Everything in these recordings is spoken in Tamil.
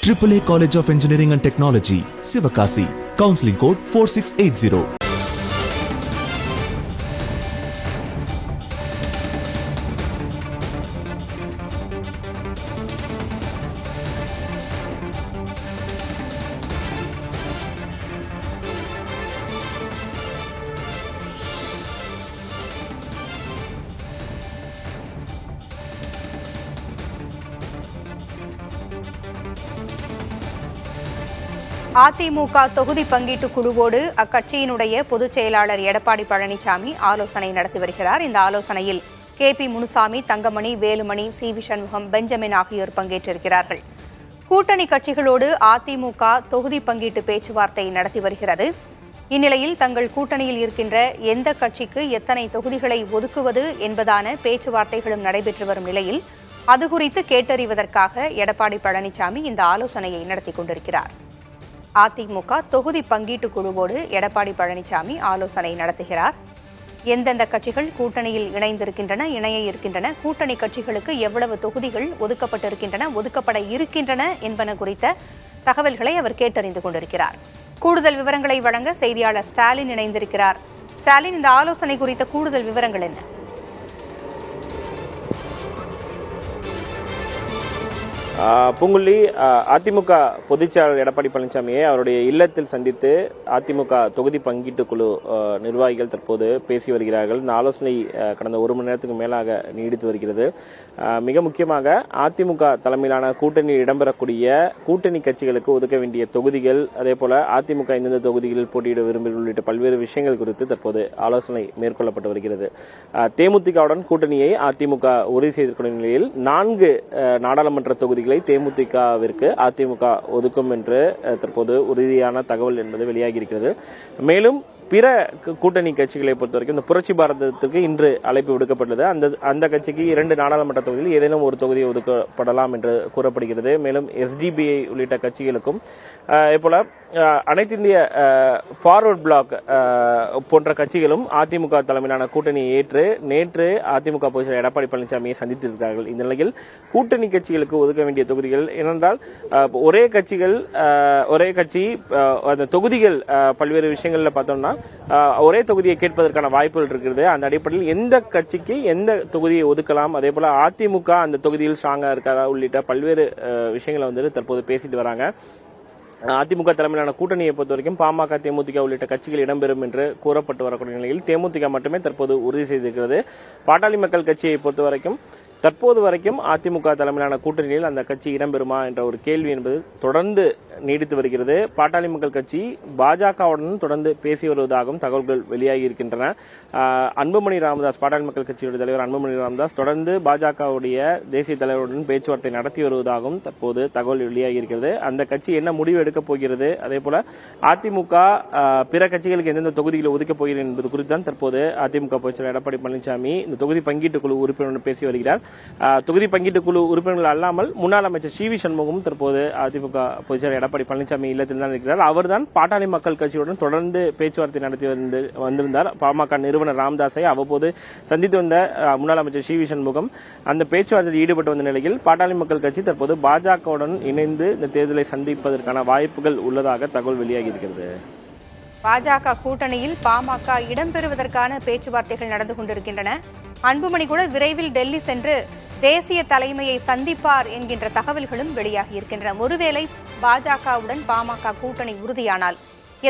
AAA College of Engineering and Technology, Sivakasi. Counseling code 4680. AIADMK தொகுதி பங்கீட்டு குழுவோடு அக்கட்சியினுடைய பொதுச் செயலாளர் எடப்பாடி பழனிசாமி ஆலோசனை நடத்தி வருகிறார். இந்த ஆலோசனையில் KP Munusamy, Thangamani, Velumani, CV Shanmugam, Benjamin ஆகியோர் பங்கேற்றிருக்கிறார்கள். கூட்டணி கட்சிகளோடு அதிமுக தொகுதி பங்கீட்டு பேச்சுவார்த்தை நடத்தி வருகிறது. இந்நிலையில் தங்கள் கூட்டணியில் இருக்கின்ற எந்த கட்சிக்கு எத்தனை தொகுதிகளை ஒதுக்குவது என்பதான பேச்சுவார்த்தைகளும் நடைபெற்று வரும் நிலையில் அது குறித்து கேட்டறிவதற்காக எடப்பாடி பழனிசாமி இந்த ஆலோசனையை நடத்தி கொண்டிருக்கிறார். அதிமுக தொகுதி பங்கீட்டு குழுவோடு எடப்பாடி பழனிசாமி ஆலோசனை நடத்துகிறார். எந்தெந்த கட்சிகள் கூட்டணியில் இணைய இருக்கின்றன, கூட்டணி கட்சிகளுக்கு எவ்வளவு தொகுதிகள் ஒதுக்கப்பட்டிருக்கின்றன, ஒதுக்கப்பட இருக்கின்றன என்பன குறித்த தகவல்களை அவர் கேட்டறிந்து கொண்டிருக்கிறார். கூடுதல் விவரங்களை வழங்க செய்தியாளர் ஸ்டாலின் இணைந்திருக்கிறார். ஸ்டாலின், இந்த ஆலோசனை குறித்த கூடுதல் விவரங்கள் என்ன? பூங்குழலி, அதிமுக பொதுச்செயலாளர் எடப்பாடி பழனிசாமியை அவருடைய இல்லத்தில் சந்தித்து அதிமுக தொகுதி பங்கீட்டு குழு நிர்வாகிகள் தற்போது பேசி வருகிறார்கள். இந்த ஆலோசனை கடந்த 1 மணி நேரத்துக்கு மேலாக நீடித்து வருகிறது. மிக முக்கியமாக அதிமுக தலைமையிலான கூட்டணியில் இடம்பெறக்கூடிய கூட்டணி கட்சிகளுக்கு ஒதுக்க வேண்டிய தொகுதிகள், அதே போல அதிமுக எந்தெந்த தொகுதிகளில் போட்டியிட விரும்புகிறது உள்ளிட்ட பல்வேறு விஷயங்கள் குறித்து தற்போது ஆலோசனை மேற்கொள்ளப்பட்டு வருகிறது. தேமுதிகவுடன் கூட்டணியை அதிமுக உறுதி செய்திருக்கும் நிலையில் 4 நாடாளுமன்ற தொகுதிகளை தேமுதிகவிற்கு அதிமுக ஒதுக்கும் என்று தற்போது உறுதியான தகவல் என்பது வெளியாகி இருக்கிறது. மேலும் பிற கூட்டணி கட்சிகளை பொறுத்தவரைக்கும் இந்த புரட்சி பாரதத்திற்கு இன்று அழைப்பு விடுக்கப்பட்டது. அந்த கட்சிக்கு 2 நாடாளுமன்ற தொகுதியில் ஏதேனும் ஒரு தொகுதியை ஒதுக்கப்படலாம் என்று கூறப்படுகிறது. மேலும் SDPI உள்ளிட்ட கட்சிகளுக்கும் போல அனைத்து இந்திய ஃபார்வர்ட் பிளாக் போன்ற கட்சிகளும் அதிமுக தலைமையிலான கூட்டணியை ஏற்று நேற்று அதிமுக பொதுச்செயலாளர் எடப்பாடி பழனிசாமியை சந்தித்திருக்கிறார்கள். இந்த நிலையில் கூட்டணி கட்சிகளுக்கு ஒதுக்க வேண்டிய தொகுதிகள் ஏனென்றால் ஒரே கட்சி அந்த தொகுதிகள் பல்வேறு விஷயங்கள்ல பார்த்தோம்னா ஒரே தொகுதியை கேட்பதற்கான வாய்ப்புகள் இருக்கிறது. அந்த அடிப்படையில் எந்த கட்சிக்கு எந்த தொகுதியை ஒதுக்கலாம், அதே போல அதிமுக அந்த தொகுதியில் ஸ்ட்ராங்கா இருக்காதா உள்ளிட்ட பல்வேறு விஷயங்களை வந்து தற்போது பேசிட்டு வராங்க. அதிமுக தலைமையிலான கூட்டணியை பொறுத்தவரைக்கும் பாமக, தேமுதிக உள்ளிட்ட கட்சிகள் இடம்பெறும் என்று கூறப்பட்டு வரக்கூடிய நிலையில் தேமுதிக மட்டுமே தற்போது உறுதி செய்திருக்கிறது. பாட்டாளி மக்கள் கட்சியை பொறுத்தவரைக்கும் தற்போது வரைக்கும் அதிமுக தலைமையிலான கூட்டணியில் அந்த கட்சி இடம்பெறுமா என்ற ஒரு கேள்வி என்பது தொடர்ந்து நீடித்து வருகிறது. பாட்டாளி மக்கள் கட்சி பாஜகவுடன் தொடர்ந்து பேசி வருவதாகவும் தகவல்கள் வெளியாகி இருக்கின்றன. அன்புமணி ராமதாஸ், பாட்டாளி மக்கள் கட்சியுடைய தலைவர் அன்புமணி ராமதாஸ் தொடர்ந்து பாஜகவுடைய தேசிய தலைவருடன் பேச்சுவார்த்தை நடத்தி வருவதாகவும் தற்போது தகவல் வெளியாகி இருக்கிறது. அந்த கட்சி என்ன முடிவு எடுக்கப் போகிறது, அதே போல அதிமுக பிற கட்சிகளுக்கு எந்தெந்த தொகுதிகளை ஒதுக்கப் போகிறது என்பது குறித்து தான் தற்போது அதிமுக பொதுச்செயலாளர் எடப்பாடி பழனிசாமி இந்த தொகுதி பங்கீட்டு குழு உறுப்பினருடன் பேசி வருகிறார். தொகுதி பங்கீட்டு குழு உறுப்பினர்கள் அல்லாமல் முன்னாள் அமைச்சர் CV சண்முகம் தற்போது அதிமுக பொதுச்செயலாளர் எடப்பாடி பழனிசாமி இல்லத்தில் தான் இருக்கிறார். அவர்தான் பாட்டாளி மக்கள் கட்சியுடன் தொடர்ந்து பேச்சுவார்த்தை நடத்தி வந்திருந்தார். பாமக நிறுவனர் ராமதாஸை அவ்வப்போது சந்தித்து வந்த முன்னாள் அமைச்சர் CV சண்முகம் அந்த பேச்சுவார்த்தையில் ஈடுபட்டு வந்த நிலையில் பாட்டாளி மக்கள் கட்சி தற்போது பாஜகவுடன் இணைந்து இந்த தேர்தலை சந்திப்பதற்கான வாய்ப்புகள் உள்ளதாக தகவல் வெளியாகி இருக்கிறது. பாஜக கூட்டணியில் பாமக இடம்பெறுவதற்கான பேச்சுவார்த்தைகள் நடந்து கொண்டிருக்கின்றன. அன்புமணி கூட விரைவில் டெல்லி சென்று தேசிய தலைமையை சந்திப்பார் என்கின்ற தகவல்களும் வெளியாகி இருக்கின்றன. ஒருவேளை பாஜகவுடன் பாமக கூட்டணி உறுதியானால்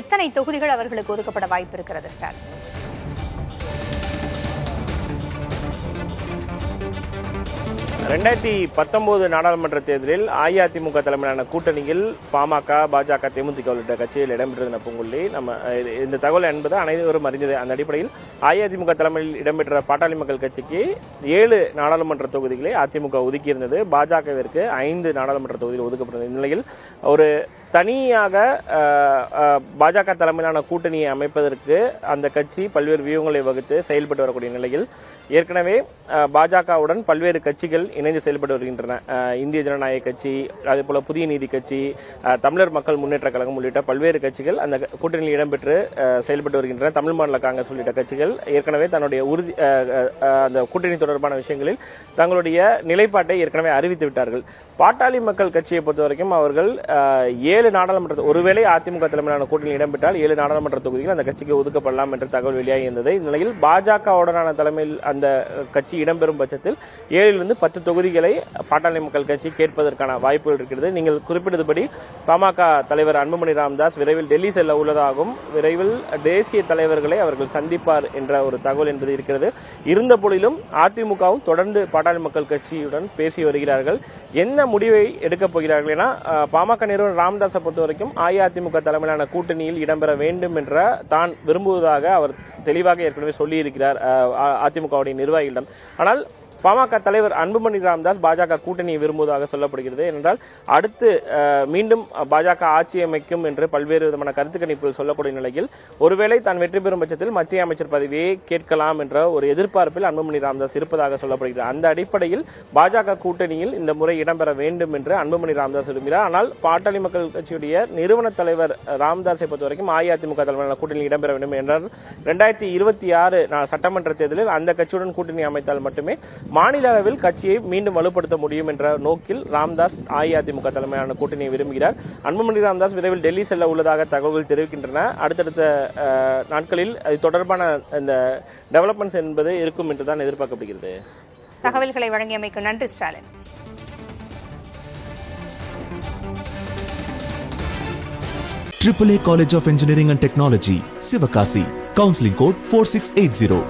எத்தனை தொகுதிகள் அவர்களுக்கு ஒதுக்கப்பட வாய்ப்பு இருக்கிறது ஸ்டாலின்? 2019 நாடாளுமன்ற தேர்தலில் அஇஅதிமுக தலைமையிலான கூட்டணியில் பாமக, பாஜக, தேமுதிக உள்ளிட்ட கட்சிகள் இடம்பெற்றது. பூங்குழலி, நம்ம இந்த தகவல் என்பது அனைவரும் அறிந்தது. அந்த அடிப்படையில் அஇஅதிமுக தலைமையில் இடம்பெற்ற பாட்டாளி மக்கள் கட்சிக்கு 7 நாடாளுமன்ற தொகுதிகளை அதிமுக ஒதுக்கியிருந்தது. பாஜகவிற்கு 5 நாடாளுமன்ற தொகுதிகள் ஒதுக்கப்பட்டது. இந்நிலையில் ஒரு தனியாக பாஜக தலைமையிலான கூட்டணியை அமைப்பதற்கு அந்த கட்சி பல்வேறு வியூகங்களை வகுத்து செயல்பட்டு வரக்கூடிய நிலையில் ஏற்கனவே பாஜகவுடன் பல்வேறு கட்சிகள் இணைந்து செயல்பட்டு வருகின்றன. இந்திய ஜனநாயக கட்சி, அதேபோல புதிய நீதி கட்சி, தமிழர் மக்கள் முன்னேற்ற கழகம் உள்ளிட்ட பல்வேறு கட்சிகள் அந்த கூட்டணியில் இடம்பெற்று செயல்பட்டு வருகின்றன. தமிழ் மாநில காங்கிரஸ் உள்ளிட்ட கட்சிகள் ஏற்கனவே தன்னுடைய அந்த கூட்டணி தொடர்பான விஷயங்களில் தங்களுடைய நிலைப்பாட்டை ஏற்கனவே அறிவித்து விட்டார்கள். பாட்டாளி மக்கள் கட்சியை பொறுத்தவரைக்கும் அவர்கள் 7 நாடாளுமன்ற, ஒருவேளை அதிமுக தலைமையிலான கூட்டணியில் இடம்பெற்றால் 7 நாடாளுமன்ற தொகுதிகள் அந்த கட்சிக்கு ஒதுக்கப்படலாம் என்ற தகவல் வெளியாகி இருந்தது. இந்த நிலையில் பாஜகவுடனான தலைமையில் அந்த கட்சி இடம்பெறும் பட்சத்தில் 7 10 தொகுதிகளை பாட்டாளி மக்கள் கட்சி கேட்பதற்கான வாய்ப்புகள் இருக்கிறது. நீங்கள் குறிப்பிட்டதுபடி பாமக தலைவர் அன்புமணி ராமதாஸ் விரைவில் டெல்லி செல்ல உள்ளதாகவும் விரைவில் தேசிய தலைவர்களை அவர்கள் சந்திப்பார் என்ற ஒரு தகவல் என்பது இருக்கிறது. இருந்த போதிலும் அதிமுகவும் தொடர்ந்து பாட்டாளி மக்கள் கட்சியுடன் பேசி வருகிறார்கள். என்ன முடிவை எடுக்கப் போகிறார்கள் என பாமக நிறுவனர் ராமதாஸை பொறுத்த வரைக்கும் அஇஅதிமுக தலைமையிலான கூட்டணியில் இடம்பெற வேண்டும் என்ற தான் விரும்புவதாக அவர் தெளிவாக ஏற்கனவே சொல்லியிருக்கிறார் அதிமுகவுடைய நிர்வாகிகளிடம். ஆனால் பாமக தலைவர் அன்புமணி ராமதாஸ் பாஜக கூட்டணியை விரும்புவதாக சொல்லப்படுகிறது. என்றால் அடுத்து மீண்டும் பாஜக ஆட்சி அமைக்கும் என்று பல்வேறு விதமான கருத்து கணிப்புகள் சொல்லக்கூடிய நிலையில் ஒருவேளை தான் வெற்றி பெறும் பட்சத்தில் மத்திய அமைச்சர் பதவியை கேட்கலாம் என்ற ஒரு எதிர்பார்ப்பில் அன்புமணி ராமதாஸ் இருப்பதாக சொல்லப்படுகிறது. அந்த அடிப்படையில் பாஜக கூட்டணியில் இந்த முறை இடம்பெற வேண்டும் என்று அன்புமணி ராமதாஸ் விரும்புகிறார். ஆனால் பாட்டாளி மக்கள் கட்சியுடைய நிறுவன தலைவர் ராமதாஸை பொறுத்தவரைக்கும் அஇஅதிமுக தலைமையிலான கூட்டணியில் இடம்பெற வேண்டும் என்றால் 2026 சட்டமன்ற தேர்தலில் அந்த கட்சியுடன் கூட்டணி அமைத்தால் மட்டுமே மாநில அளவில் கட்சியை மீண்டும் வலுப்படுத்த முடியும் என்ற நோக்கில் ராமதாஸ் அஇஅதிமுக தலைமையிலான கூட்டணியை விரும்புகிறார். அன்புமணி ராமதாஸ் விரைவில் டெல்லி செல்ல உள்ளதாக தகவல்கள் தெரிவிக்கின்றன. அடுத்தடுத்த நாட்களில் அது தொடர்பான இந்த டெவலப்மெண்ட்ஸ் என்பது இருக்கும் என்றுதான் எதிர்பார்க்கப்படுகிறது. தகவல்களை வழங்கியமைக்கு நன்றி Stalin. AAA College of Engineering and Technology, Sivakasi. Counseling code 4680.